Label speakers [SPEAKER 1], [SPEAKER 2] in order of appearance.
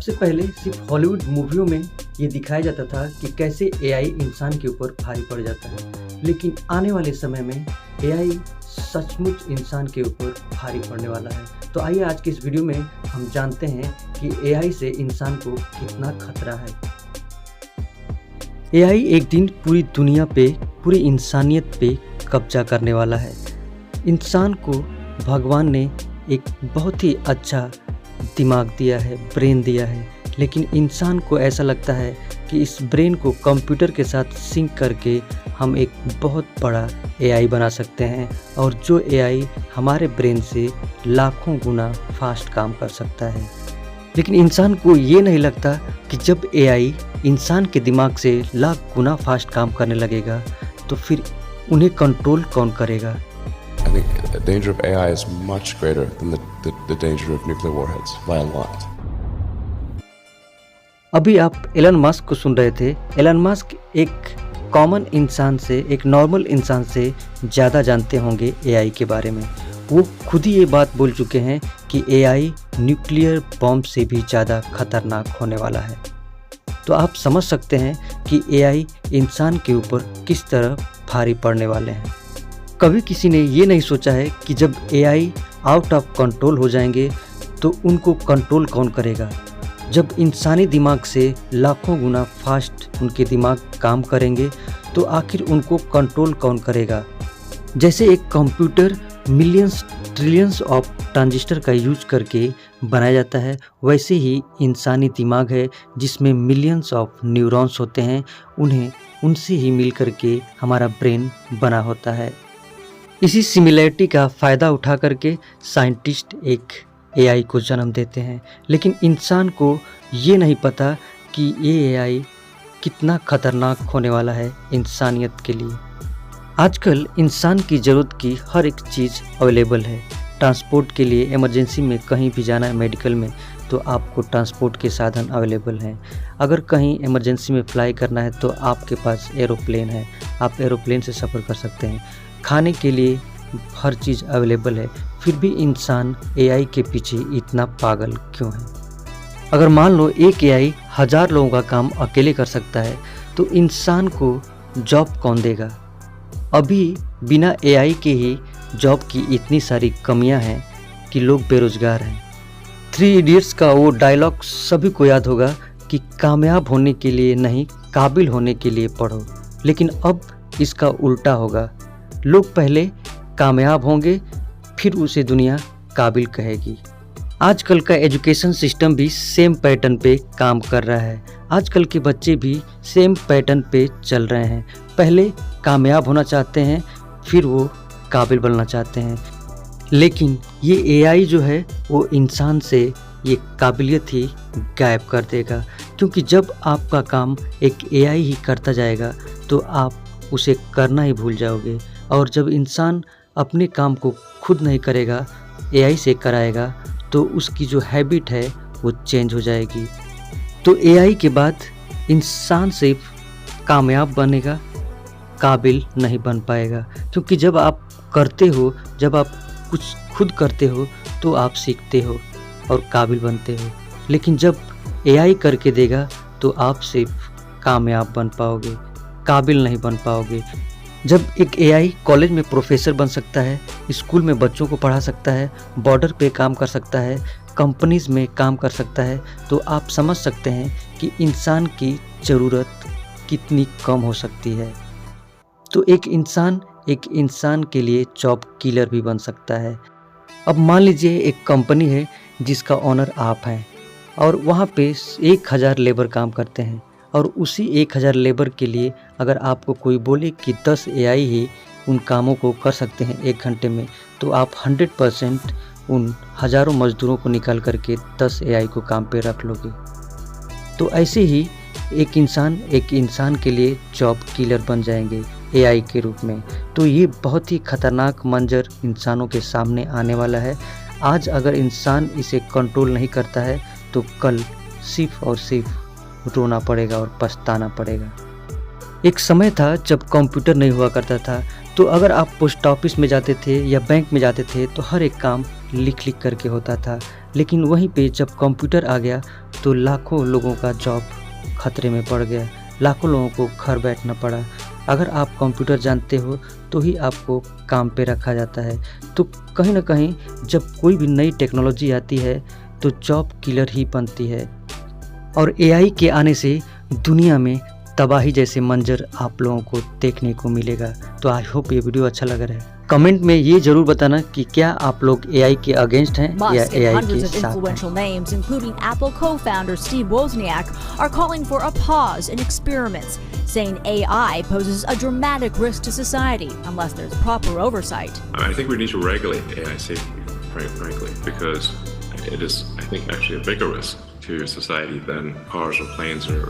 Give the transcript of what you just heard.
[SPEAKER 1] सबसे पहले सिर्फ हॉलीवुड मूवियों में ये दिखाया जाता था कि कैसे एआई इंसान के ऊपर भारी पड़ जाता है, लेकिन आने वाले समय में एआई सचमुच इंसान के ऊपर भारी पड़ने वाला है। तो आइए आज के इस वीडियो में हम जानते हैं कि एआई से इंसान को कितना खतरा है। एआई एक दिन पूरी दुनिया पे, पूरी इंसानियत पे कब्जा करने वाला है। इंसान को भगवान ने एक बहुत ही अच्छा दिमाग दिया है, ब्रेन दिया है, लेकिन इंसान को ऐसा लगता है कि इस ब्रेन को कंप्यूटर के साथ सिंक करके हम एक बहुत बड़ा एआई बना सकते हैं, और जो एआई हमारे ब्रेन से लाखों गुना फास्ट काम कर सकता है। लेकिन इंसान को ये नहीं लगता कि जब एआई इंसान के दिमाग से लाख गुना फास्ट काम करने लगेगा तो फिर उन्हें कंट्रोल कौन करेगा।
[SPEAKER 2] I think the danger of AI is much greater than the danger of nuclear warheads by a lot.
[SPEAKER 1] अभी आप एलन मस्क को सुन रहे थे। एलन मस्क एक कॉमन इंसान से, एक नॉर्मल इंसान से ज़्यादा जानते होंगे एआई के बारे में। वो खुद ही ये बात बोल चुके हैं कि एआई न्यूक्लियर बॉम्ब से भी ज़्यादा खतरनाक होने वाला है। तो आप समझ सकते हैं कि एआई इंसान के ऊपर किस तरह भारी पड़ने वाले हैं। कभी किसी ने ये नहीं सोचा है कि जब एआई आउट ऑफ कंट्रोल हो जाएंगे तो उनको कंट्रोल कौन करेगा। जब इंसानी दिमाग से लाखों गुना फास्ट उनके दिमाग काम करेंगे तो आखिर उनको कंट्रोल कौन करेगा। जैसे एक computer millions trillions of transistor का यूज करके बनाया जाता है, वैसे ही इंसानी दिमाग है जिसमें मिलियंस ऑफ न्यूरॉन्स होते हैं। उनसे ही मिल करके हमारा ब्रेन बना होता है। इसी सिमिलैरिटी का फ़ायदा उठा करके साइंटिस्ट एक एआई को जन्म देते हैं, लेकिन इंसान को ये नहीं पता कि ये एआई कितना खतरनाक होने वाला है इंसानियत के लिए। आजकल इंसान की ज़रूरत की हर एक चीज़ अवेलेबल है। ट्रांसपोर्ट के लिए इमरजेंसी में कहीं भी जाना है मेडिकल में, तो आपको ट्रांसपोर्ट के साधन अवेलेबल हैं। अगर कहीं इमरजेंसी में फ्लाई करना है तो आपके पास एरोप्लेन है, आप एरोप्लेन से सफ़र कर सकते हैं। खाने के लिए हर चीज़ अवेलेबल है, फिर भी इंसान एआई के पीछे इतना पागल क्यों है। अगर मान लो एक एआई 1000 लोगों का काम अकेले कर सकता है तो इंसान को जॉब कौन देगा। अभी बिना एआई के ही जॉब की इतनी सारी कमियां हैं कि लोग बेरोजगार हैं। 3 इडियट्स का वो डायलॉग सभी को याद होगा कि कामयाब होने के लिए नहीं, काबिल होने के लिए पढ़ो। लेकिन अब इसका उल्टा होगा, लोग पहले कामयाब होंगे फिर उसे दुनिया काबिल कहेगी। आजकल का एजुकेशन सिस्टम भी सेम पैटर्न पे काम कर रहा है। आजकल के बच्चे भी सेम पैटर्न पे चल रहे हैं। पहले कामयाब होना चाहते हैं, फिर वो काबिल बनना चाहते हैं। लेकिन ये एआई जो है वो इंसान से ये काबिलियत ही गायब कर देगा, क्योंकि जब आपका काम एक एआई ही करता जाएगा तो आप उसे करना ही भूल जाओगे। और जब इंसान अपने काम को खुद नहीं करेगा, एआई से कराएगा, तो उसकी जो हैबिट है वो चेंज हो जाएगी। तो एआई के बाद इंसान सिर्फ कामयाब बनेगा, काबिल नहीं बन पाएगा। क्योंकि जब आप करते हो, जब आप कुछ खुद करते हो तो आप सीखते हो और काबिल बनते हो। लेकिन जब एआई करके देगा तो आप सिर्फ कामयाब बन पाओगे, काबिल नहीं बन पाओगे। जब एक एआई कॉलेज में प्रोफेसर बन सकता है, स्कूल में बच्चों को पढ़ा सकता है, बॉर्डर पे काम कर सकता है, कंपनीज में काम कर सकता है, तो आप समझ सकते हैं कि इंसान की ज़रूरत कितनी कम हो सकती है। तो एक इंसान के लिए जॉब किलर भी बन सकता है। अब मान लीजिए एक कंपनी है जिसका ओनर आप हैं और वहाँ पे 1000 लेबर काम करते हैं, और उसी 1000 लेबर के लिए अगर आपको कोई बोले कि 10 एआई ही उन कामों को कर सकते हैं 1 घंटे में, तो आप 100% उन हज़ारों मजदूरों को निकाल करके 10 एआई को काम पे रख लोगे। तो ऐसे ही एक इंसान के लिए जॉब किलर बन जाएंगे एआई के रूप में। तो ये बहुत ही खतरनाक मंजर इंसानों के सामने आने वाला है। आज अगर इंसान इसे कंट्रोल नहीं करता है तो कल सिर्फ और सिर्फ रोना पड़ेगा और पछताना पड़ेगा। एक समय था जब कंप्यूटर नहीं हुआ करता था, तो अगर आप पोस्ट ऑफिस में जाते थे या बैंक में जाते थे तो हर एक काम लिख लिख करके होता था। लेकिन वहीं पे जब कंप्यूटर आ गया तो लाखों लोगों का जॉब खतरे में पड़ गया, लाखों लोगों को घर बैठना पड़ा। अगर आप कंप्यूटर जानते हो तो ही आपको काम पे रखा जाता है। तो कहीं ना कहीं जब कोई भी नई टेक्नोलॉजी आती है तो जॉब किलर ही बनती है, और एआई के आने से दुनिया में तबाही जैसे मंजर आप लोगों को देखने को मिलेगा। तो आई होप ये वीडियो अच्छा लग रहा है। कमेंट में ये जरूर बताना कि क्या आप लोग एआई के अगेंस्ट हैं या
[SPEAKER 3] Musk and
[SPEAKER 1] एआई के
[SPEAKER 3] hundreds of
[SPEAKER 1] साथ हैं।
[SPEAKER 3] influential names, including Apple co-founder Steve Wozniak, are calling for a pause in experiments, saying AI poses a dramatic risk to society unless there's proper oversight.
[SPEAKER 4] I think we need to regulate AI safety, frankly, because it is, I think, actually a bigger risk to society than cars or planes or